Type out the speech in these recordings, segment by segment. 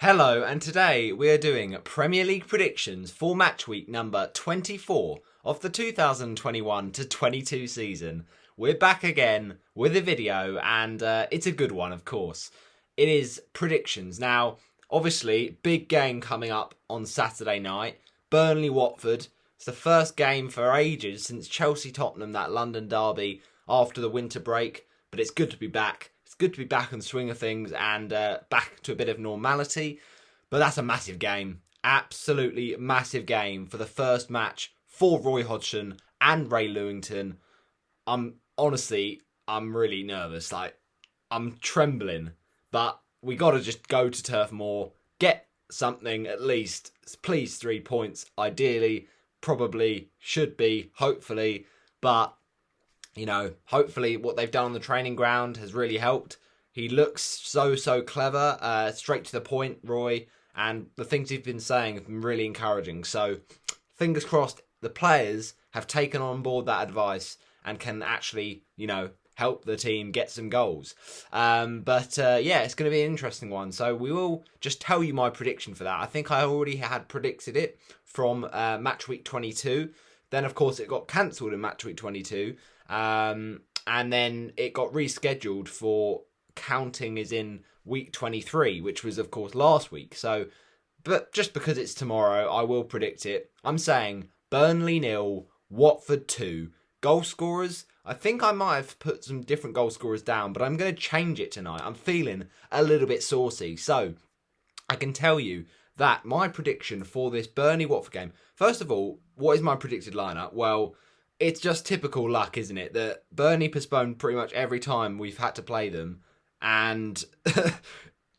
Hello, and today we are doing Premier League predictions for match week number 24 of the 2021 to 22 season. We're back again with a video, and it's a good one, of course. It is predictions. Now, obviously, big game coming up on Saturday night. Burnley-Watford. It's the first game for ages since Chelsea-Tottenham, that London derby after the winter break. But it's good to be back. It's good to be back on the swing of things and back to a bit of normality. But that's a massive game. Absolutely massive game for the first match for Roy Hodgson and Ray Lewington. I'm really nervous. I'm trembling. But we got to just go to Turf Moor, get something at least. Please, 3 points. Ideally, probably, should be, hopefully. But hopefully what they've done on the training ground has really helped. He looks so clever, straight to the point, Roy, and the things he's been saying have been really encouraging. So, fingers crossed, the players have taken on board that advice and can actually, help the team get some goals. But it's going to be an interesting one. So, we will just tell you my prediction for that. I think I already had predicted it from match week 22. Then, of course, it got cancelled in match week 22. And then it got rescheduled for counting as in week 23, which was, of course, last week. So, but just because it's tomorrow, I will predict it. I'm saying Burnley 0, Watford 2. Goal scorers, I think I might have put some different goal scorers down, but I'm going to change it tonight. I'm feeling a little bit saucy. So, I can tell you that my prediction for this Burnley-Watford game, first of all, what is my predicted lineup? Well, it's just typical luck, isn't it? That Burnley postponed pretty much every time we've had to play them. And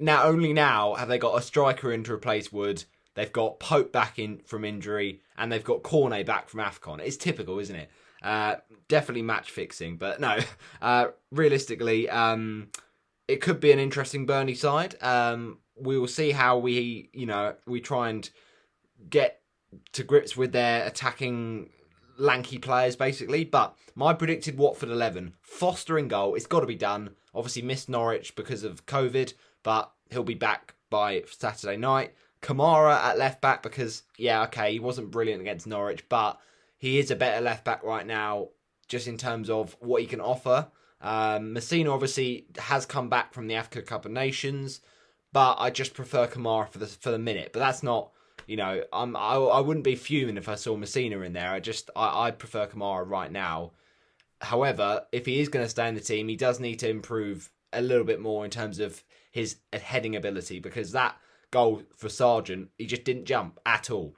now have they got a striker in to replace Wood. They've got Pope back in from injury. And they've got Cornet back from AFCON. It's typical, isn't it? Definitely match fixing. But no, realistically, it could be an interesting Burnley side. We will see how we try and get to grips with their attacking lanky players, basically. But my predicted Watford 11, Foster in goal. It's got to be done. Obviously missed Norwich because of COVID, but he'll be back by Saturday night. Kamara at left back because, he wasn't brilliant against Norwich, but he is a better left back right now, just in terms of what he can offer. Messina obviously has come back from the Africa Cup of Nations, but I just prefer Kamara for the minute. But that's not, I wouldn't be fuming if I saw Messina in there. I prefer Kamara right now. However, if he is going to stay in the team, he does need to improve a little bit more in terms of his heading ability, because that goal for Sargent, he just didn't jump at all.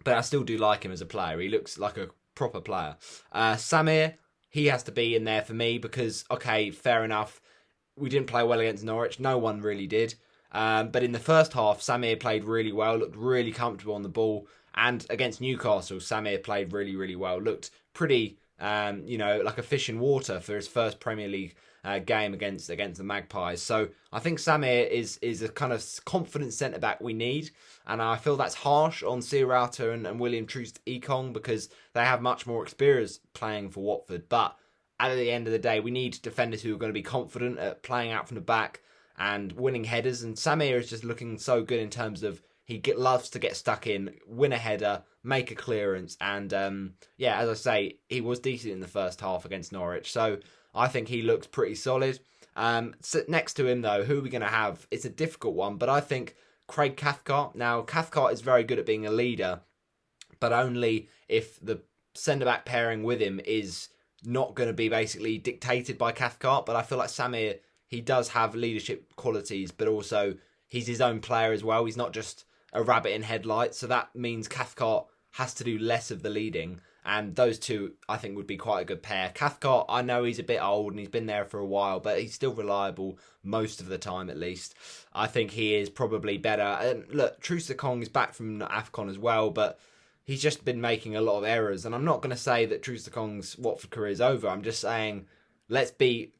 But I still do like him as a player. He looks like a proper player. Samir, he has to be in there for me because, fair enough, we didn't play well against Norwich. No one really did. But in the first half, Samir played really well, looked really comfortable on the ball. And against Newcastle, Samir played really, really well. Looked pretty, like a fish in water for his first Premier League game against the Magpies. So I think Samir is a kind of confident centre-back we need. And I feel that's harsh on Sierrata and William Troost-Ekong because they have much more experience playing for Watford. But at the end of the day, we need defenders who are going to be confident at playing out from the back and winning headers. And Samir is just looking so good in terms of he loves to get stuck in, win a header, make a clearance. And as I say, he was decent in the first half against Norwich. So I think he looks pretty solid. Next to him, though, who are we going to have? It's a difficult one, but I think Craig Cathcart. Now, Cathcart is very good at being a leader, but only if the centre-back pairing with him is not going to be basically dictated by Cathcart. But I feel like Samir, he does have leadership qualities, but also he's his own player as well. He's not just a rabbit in headlights. So that means Cathcart has to do less of the leading. And those two, I think, would be quite a good pair. Cathcart, I know he's a bit old and he's been there for a while, but he's still reliable most of the time, at least. I think he is probably better. And look, Troost-Ekong is back from AFCON as well, but he's just been making a lot of errors. And I'm not going to say that Troost-Ekong's Watford career is over. I'm just saying, let's be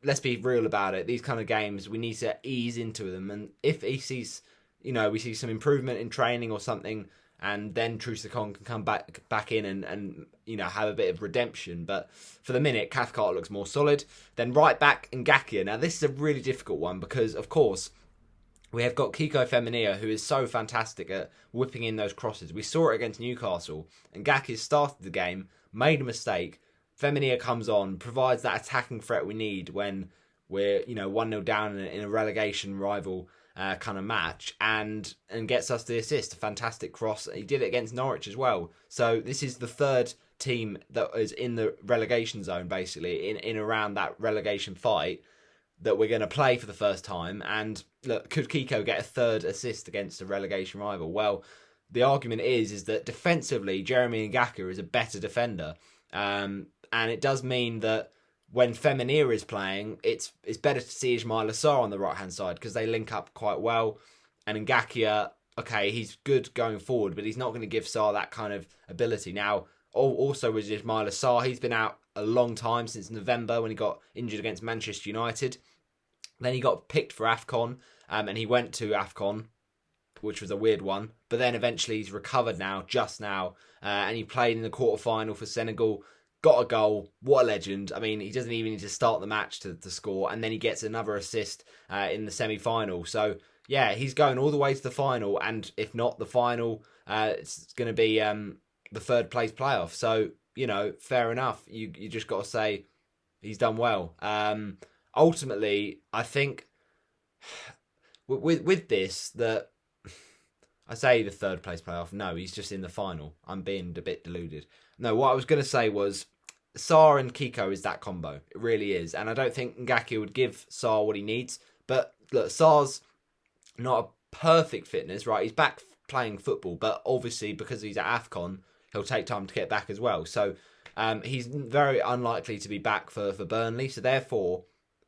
real about it. These kind of games, we need to ease into them. And if he sees, we see some improvement in training or something, and then Troost-Ekong can come back in and have a bit of redemption. But for the minute, Cathcart looks more solid. Then right back Ngakia. Now, this is a really difficult one because, of course, we have got Kiko Femenia, who is so fantastic at whipping in those crosses. We saw it against Newcastle, and Gakis started the game, made a mistake. Femenia comes on, provides that attacking threat we need when we're 1-0 down in a relegation rival kind of match, and gets us the assist. A fantastic cross. He did it against Norwich as well. So this is the third team that is in the relegation zone, basically in around that relegation fight, that we're going to play for the first time. And look, could Kiko get a third assist against a relegation rival? Well, the argument is that defensively, Jeremy Ngaka is a better defender, and it does mean that when Femenia is playing, it's better to see Ismaila Sarr on the right hand side because they link up quite well. And Ngakia, okay, he's good going forward, but he's not going to give Sarr that kind of ability. Now, also with Ismaila Sarr, he's been out a long time, since November when he got injured against Manchester United. Then he got picked for AFCON, and he went to AFCON, which was a weird one. But then eventually he's recovered just now, and he played in the quarter-final for Senegal, got a goal. What a legend. I mean, he doesn't even need to start the match to score, and then he gets another assist in the semi-final. So, yeah, he's going all the way to the final, and if not the final, it's going to be the third place playoff. So, fair enough. You just got to say he's done well. Ultimately, I think with this, that I say the third place playoff. No, he's just in the final. I'm being a bit deluded. No, what I was going to say was Sarr and Kiko is that combo. It really is. And I don't think Ngaki would give Sarr what he needs. But look, Sarr's not a perfect fitness, right? He's back playing football, but obviously because he's at AFCON, he'll take time to get back as well. So he's very unlikely to be back for Burnley. So therefore,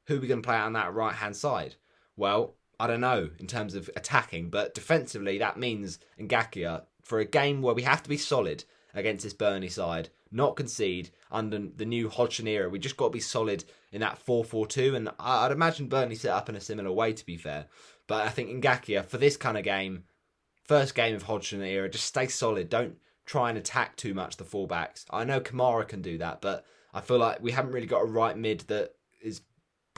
who are we going to play on that right-hand side? Well, I don't know in terms of attacking, but defensively, that means Ngakia, for a game where we have to be solid against this Burnley side, not concede under the new Hodgson era. We just got to be solid in that 4-4-2, and I'd imagine Burnley set up in a similar way, to be fair. But I think Ngakia, for this kind of game, first game of Hodgson era, just stay solid. Don't try and attack too much the fullbacks. I know Kamara can do that, but I feel like we haven't really got a right mid that is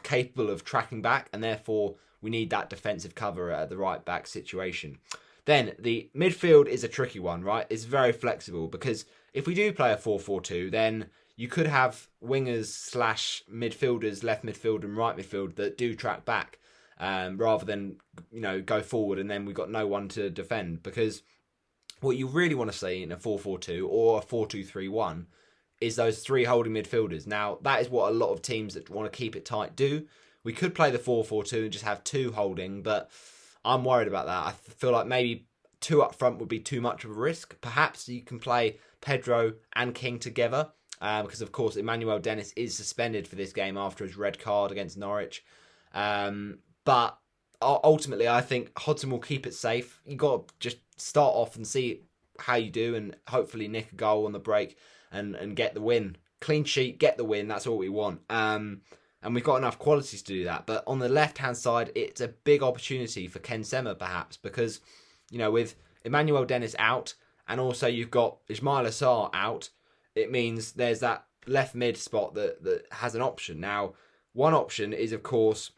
capable of tracking back, and therefore we need that defensive cover at the right back situation. Then the midfield is a tricky one, right? It's very flexible because if we do play a 4-4-2, then you could have wingers / midfielders, left midfield and right midfield, that do track back rather than go forward and then we've got no one to defend. Because what you really want to see in a 4-4-2 or a 4-2-3-1 is those three holding midfielders. Now, that is what a lot of teams that want to keep it tight do. We could play the 4-4-2 and just have two holding, but I'm worried about that. I feel like maybe two up front would be too much of a risk. Perhaps you can play Pedro and King together, because of course Emmanuel Dennis is suspended for this game after his red card against Norwich. But ultimately, I think Hodgson will keep it safe. You got to just start off and see how you do, and hopefully nick a goal on the break and get the win. Clean sheet, get the win. That's all we want. And we've got enough qualities to do that. But on the left-hand side, it's a big opportunity for Ken Sema, perhaps, because, with Emmanuel Dennis out, and also you've got Ismaila Sarr out, it means there's that left mid spot that has an option. Now, one option is, of course,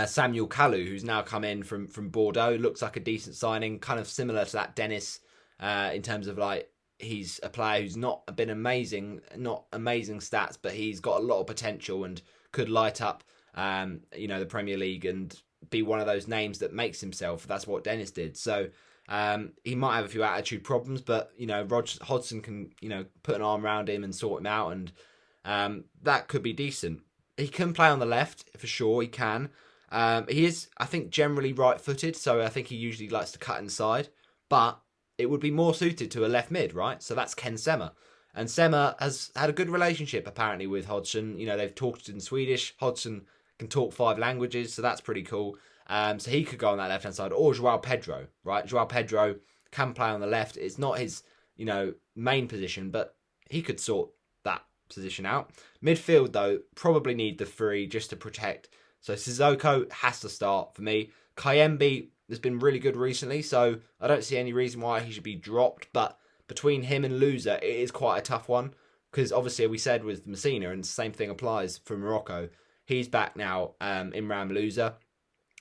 Samuel Kalu, who's now come in from Bordeaux. Looks like a decent signing, kind of similar to that Dennis in terms of, he's a player who's not been amazing, not amazing stats, but he's got a lot of potential and could light up, the Premier League and be one of those names that makes himself. That's what Dennis did. So he might have a few attitude problems, but Hodgson can put an arm around him and sort him out, and that could be decent. He can play on the left for sure. He can. He is, I think, generally right-footed, so I think he usually likes to cut inside, but it would be more suited to a left mid, right? So that's Ken Sema. And Sema has had a good relationship, apparently, with Hodgson. They've talked in Swedish. Hodgson can talk 5 languages, so that's pretty cool. So he could go on that left-hand side. Or Joao Pedro, right? Joao Pedro can play on the left. It's not his, main position, but he could sort that position out. Midfield, though, probably need the 3 just to protect. So Sissoko has to start for me. Kayembe has been really good recently, so I don't see any reason why he should be dropped. But between him and Louza, it is quite a tough one. Because obviously we said with Messina, and the same thing applies for Morocco, he's back now, Imran Louza.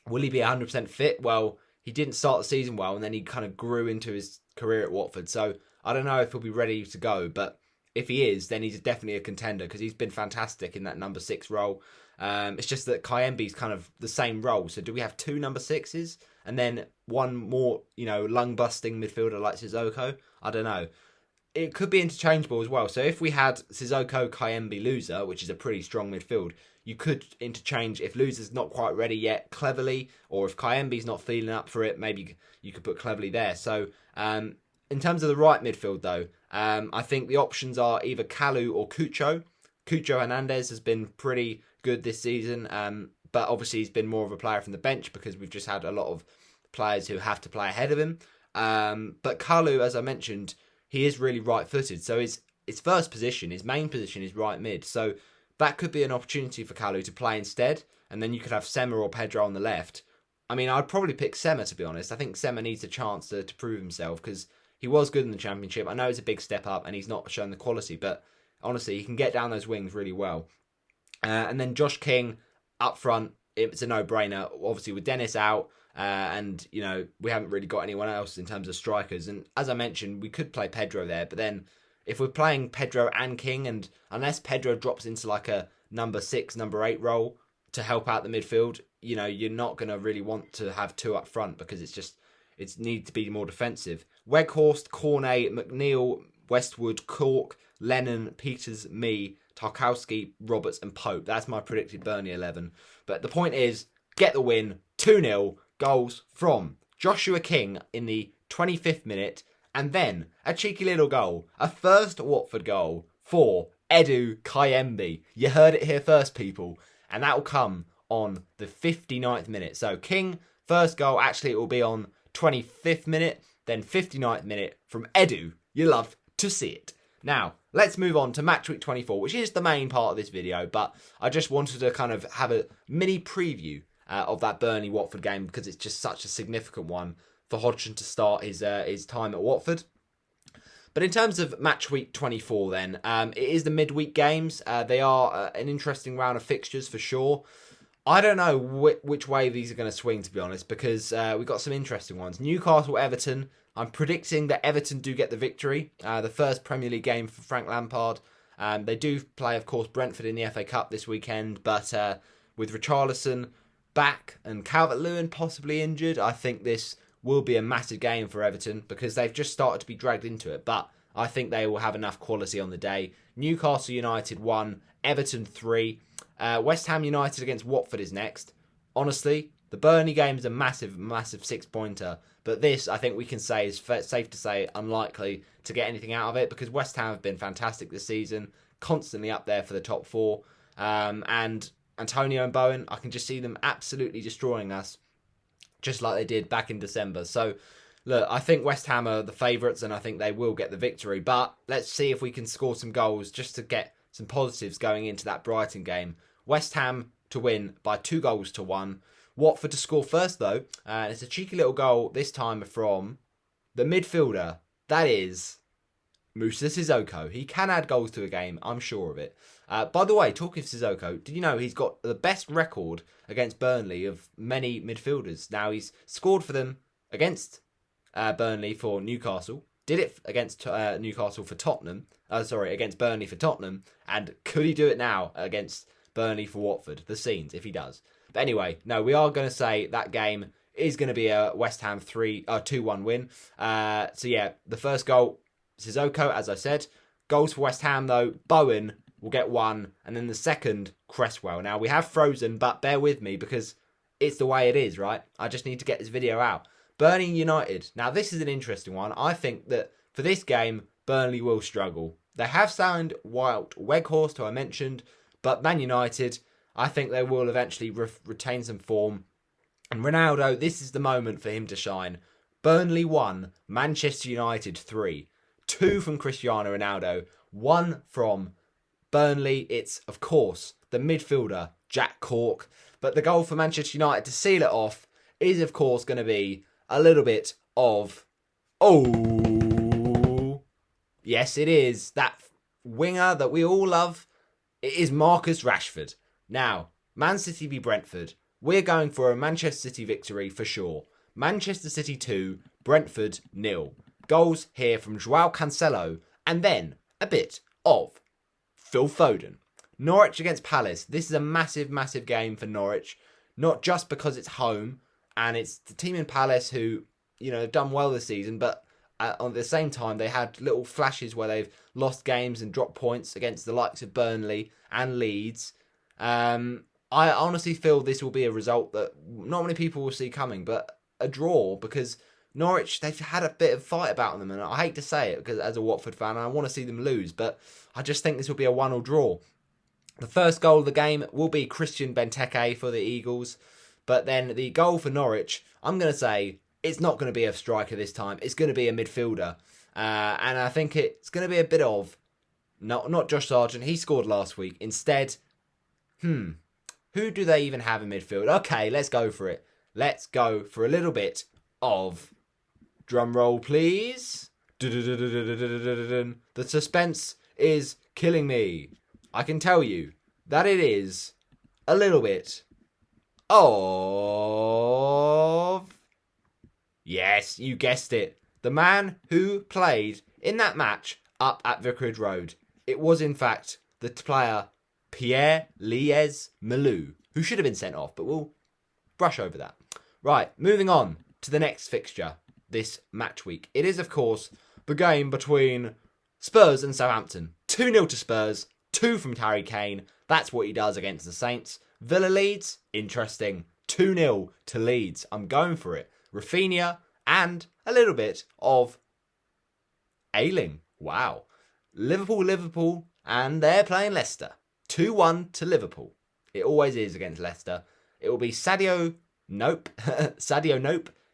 Will he be 100% fit? Well, he didn't start the season well, and then he kind of grew into his career at Watford. So I don't know if he'll be ready to go, but if he is, then he's definitely a contender because he's been fantastic in that number 6 role. It's just that Kayembe's kind of the same role. So do we have 2 number 6s and then one more, lung-busting midfielder like Sissoko? I don't know. It could be interchangeable as well. So if we had Sissoko, Kayembe, Loser, which is a pretty strong midfield, you could interchange if Loser's not quite ready yet, Cleverly, or if Kayembe's not feeling up for it, maybe you could put Cleverly there. So in terms of the right midfield, though, I think the options are either Kalu or Cucho. Cucho Hernandez has been pretty good this season, but obviously he's been more of a player from the bench because we've just had a lot of players who have to play ahead of him. But Kalu, as I mentioned, he is really right-footed. So his first position, his main position is right mid. So that could be an opportunity for Kalu to play instead. And then you could have Sema or Pedro on the left. I mean, I'd probably pick Sema, to be honest. I think Sema needs a chance to prove himself because he was good in the Championship. I know it's a big step up and he's not shown the quality, but honestly, he can get down those wings really well. And then Josh King up front, it's a no-brainer. Obviously, with Dennis out, and we haven't really got anyone else in terms of strikers. And as I mentioned, we could play Pedro there, but then if we're playing Pedro and King, and unless Pedro drops into like a number 6, number 8 role to help out the midfield, you're not going to really want to have 2 up front because it needs to be more defensive. Weghorst, Cornet, McNeil, Westwood, Cork, Lennon, Peters, me, Tarkowski, Roberts and Pope. That's my predicted Burnley 11. But the point is, get the win, 2-0, goals from Joshua King in the 25th minute, and then a cheeky little goal, a first Watford goal for Edu Kayembe. You heard it here first, people. And that will come on the 59th minute. So King, first goal, actually it will be on 25th minute, then 59th minute from Edu. You love to see it. Now, let's move on to Match Week 24, which is the main part of this video, but I just wanted to kind of have a mini preview of that Burnley-Watford game because it's just such a significant one for Hodgson to start his time at Watford. But in terms of Match Week 24 then, it is the midweek games. They are an interesting round of fixtures for sure. I don't know which way these are going to swing, to be honest, because we've got some interesting ones. Newcastle-Everton. I'm predicting that Everton do get the victory. The first Premier League game for Frank Lampard. They do play, of course, Brentford in the FA Cup this weekend, but with Richarlison back and Calvert-Lewin possibly injured, I think this will be a massive game for Everton because they've just started to be dragged into it, but I think they will have enough quality on the day. Newcastle United 1, Everton 3. West Ham United against Watford is next. Honestly, the Burnley game is a massive, massive 6-pointer, but this, I think we can say, is safe to say, unlikely to get anything out of it because West Ham have been fantastic this season, constantly up there for the top 4, and Antonio and Bowen, I can just see them absolutely destroying us, just like they did back in December. So, look, I think West Ham are the favourites and I think they will get the victory. But let's see if we can score some goals just to get some positives going into that Brighton game. West Ham to win by 2-1. Watford to score first, though. It's a cheeky little goal, this time from the midfielder. That is Moussa Sissoko. He can add goals to a game, I'm sure of it. By the way, talking of Sissoko, did you know he's got the best record against Burnley of many midfielders? Now, he's scored for them against Burnley for Newcastle, did it against Newcastle for Tottenham, against Burnley for Tottenham, and could he do it now against Burnley for Watford? The scenes, if he does. But anyway, no, we are going to say that game is going to be a West Ham 2-1 win. So yeah, the first goal, Sissoko, as I said. Goals for West Ham, though, Bowen will get 1, and then the second, Cresswell. Now, we have frozen, but bear with me because it's the way it is, right? I just need to get this video out. Burnley United. Now, this is an interesting one. I think that for this game, Burnley will struggle. They have signed Wout Weghorst, who I mentioned, but Man United, I think they will eventually retain some form. And Ronaldo, this is the moment for him to shine. Burnley 1, Manchester United 3. 2 from Cristiano Ronaldo, 1 from Burnley. It's, of course, the midfielder, Jack Cork. But the goal for Manchester United to seal it off is, of course, going to be a little bit of... Oh! Yes, it is. That winger that we all love. It is Marcus Rashford. Now, Man City v Brentford. we're going for a Manchester City victory for sure. Manchester City 2, Brentford 0. Goals here from Joao Cancelo, and then a bit of Phil Foden. Norwich against Palace. This is a massive, massive game for Norwich. Not just because it's home, and it's the team in Palace who, have done well this season, but at the same time, they had little flashes where they've lost games and dropped points against the likes of Burnley and Leeds. I honestly feel this will be a result that not many people will see coming, but a draw, because Norwich, they've had a bit of fight about them, and I hate to say it because as a Watford fan, I want to see them lose, but I just think this will be a 1-1 draw. The first goal of the game will be Christian Benteke for the Eagles, but then the goal for Norwich, I'm going to say it's not going to be a striker this time. It's going to be a midfielder, and I think it's going to be a bit of not Josh Sargent. He scored last week. Instead, who do they even have in midfield? Okay, let's go for it. Let's go for a little bit of drum roll, please. The suspense is killing me. I can tell you that it is a little bit of... Yes, you guessed it. The man who played in that match up at Vicarage Road. It was, in fact, the player Pierre-Lies Melou, who should have been sent off, but we'll brush over that. Right, moving on to the next fixture this match week. It is, of course, the game between Spurs and Southampton. 2-0 to Spurs, 2 from Harry Kane. That's what he does against the Saints. Villa Leeds, interesting. 2-0 to Leeds. I'm going for it. Rafinha and a little bit of Ayling. Wow. Liverpool, and they're playing Leicester. 2-1 to Liverpool. It always is against Leicester. It will be Sadio Nope.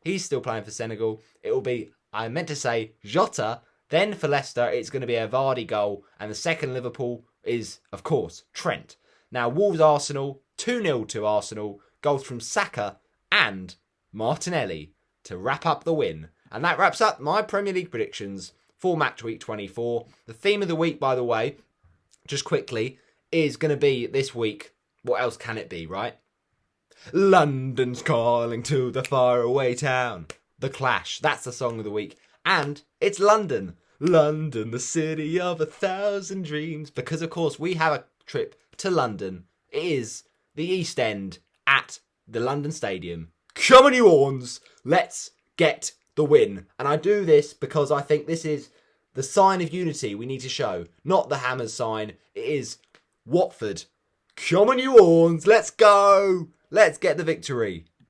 He's still playing for Senegal. It will be, I meant to say, Jota. Then for Leicester, it's going to be a Vardy goal. And the second Liverpool is, of course, Trent. Now, Wolves-Arsenal, 2-0 to Arsenal. Goals from Saka and Martinelli to wrap up the win. And that wraps up my Premier League predictions for match week 24. The theme of the week, by the way, just quickly, is going to be this week. What else can it be, right? London's calling to the faraway town. The Clash. That's the song of the week. And it's London. London, the city of 1,000 dreams. Because, of course, we have a trip to London. It is the East End at the London Stadium. Come on, you horns. Let's get the win. And I do this because I think this is the sign of unity we need to show. Not the Hammers sign. It is Watford. Come on, you horns. Let's go. Let's get the victory.